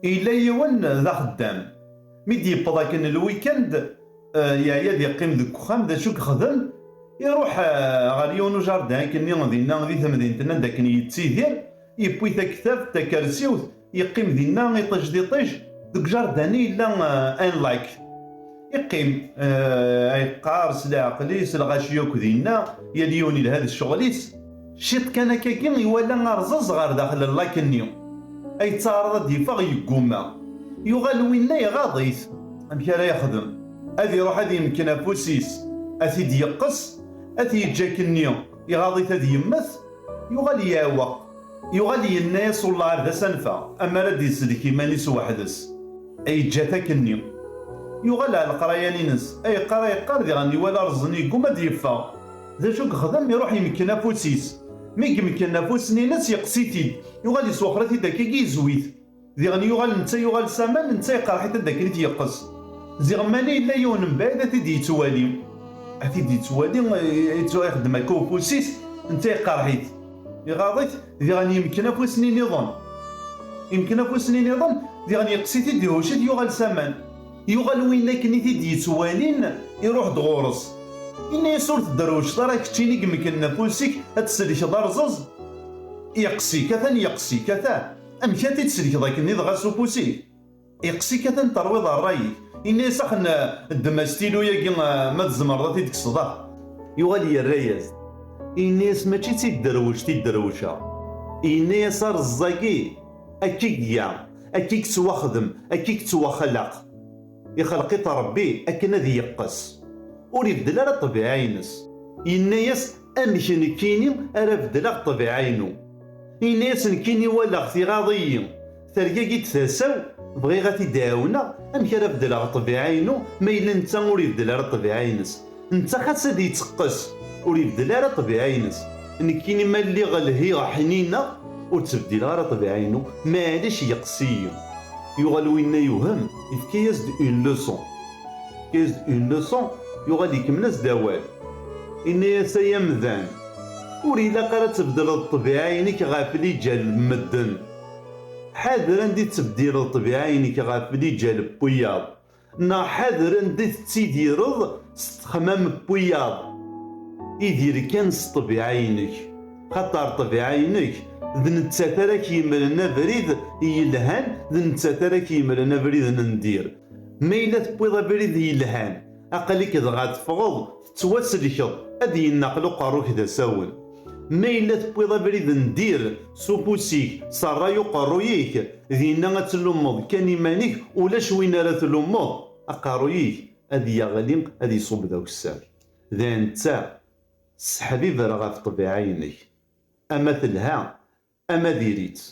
إلا يون ذا خدام ميدي يبدا كان الويكاند يعيا يقيم ذك وخام ذا شو يخدم يروح غير يونو جاردان كني دينا ذي تمدينتنا داك يتسيدير يبوي تا كتاب تا كرسيوت يقيم دينا يطيش دي طيش ذك جارداني لا ان لايك يقيم يقارس العقليس الغاشيوك دينا يا ليوني لهذا الشغليس شيط كان كاكين يوالا رزاز غير داخل اللايك نيو اي تعرض يفاغ يقوما يغال وينا يغاضيت امك راه يخدم هذي يروح هذي يمكن افوسيس اثيد يقص اثي يجاك النيو يغاضيت هذي يمث يغال يعوق يغال الناس والله ذا سنفا اما راه يسلك مانيس وحدس اي جاتك النيو يغال على القرايه ننس اي قرا يقار ذي غني ولا رزني يقوم هذي يفا ذا شو خدم يروح يمكن افوسيس مي يمكن نفوسني ناس يقسيتي يغال يسوخرتي داك يزويت ذي غني يغال نتا يغال سامان نتا يقرا حتى داك اللي تيقص زي غماني لا يون من بعد اتيدي يتوالي اتيدي يتوالي يخدم هكا وفوسيس نتا يقرا حيت يغاضيت ذي غني يمكن افوسني نظام يمكن افوسني نظام ذي غني يقسيتي ديهوشت يغال سامان يغال وين كني تيدي يتوالين يروح دغورس إني صورة الدروش راك تشيني يمكن نفوسك تسلك ضرزز يقسيك ثاني يقسيك ثان أم كانت تسلك ذاك النيض غاسو بوسيك يقسيك ثان ترويض الراي إني سخن الدمستيلو ياكي ما تزمر ديك الصداع يغالي الرياز إني ماشي تيدروش تيدروشا إني صار الزاكي أكيك يا أكيك سوا خدم أكيك سوا خلق يخلقي ربي أكن ذي يقص ور يبدل على طبيعينس ينايس امشن كيني راه بدل على طبيعينو ينايس نكيني ولا اغتغاضي ثريا تساو بغي غاتي داونا امك راه بدل على طبيعينو ما الا نتا ور يبدل على طبيعينس نتا خاص هادي يتقص ور يبدل على طبيعينس نكيني ما اللي غلهي حنينه وتبدل على طبيعينو معليش يقسي يغال وين يوهم يفكياز اون لوسون كيز اون لوسون يغال يكمل دوال إني سايا مذان وريلا قرا تبدل الطبيعينك غافلي جال المدن حاذر عندي تبديل الطبيعينك غافلي جال بوياض نا حاذر عندي تيديرض ستخمام بوياض يدير كان طبيعينك خاطر طبيعينك ذن تساترك يملنا بريد يلهان ذن تساترك يملنا بريد ندير ما إلا تبويض بريد يلهان أقلك دغا تفغض تتوسلكض أدي ينقلو قاروك دا ساون ما إلا تبويض بريد ندير سوبوسيك صرايو قارويك ذينا تلومض كان إيمانيك ولاش وين راه تلومض أقارويك أدي يغلي أدي يصوب داك السار ذا نتا حبيب راه في طبيعينك أما تلها أما ديريت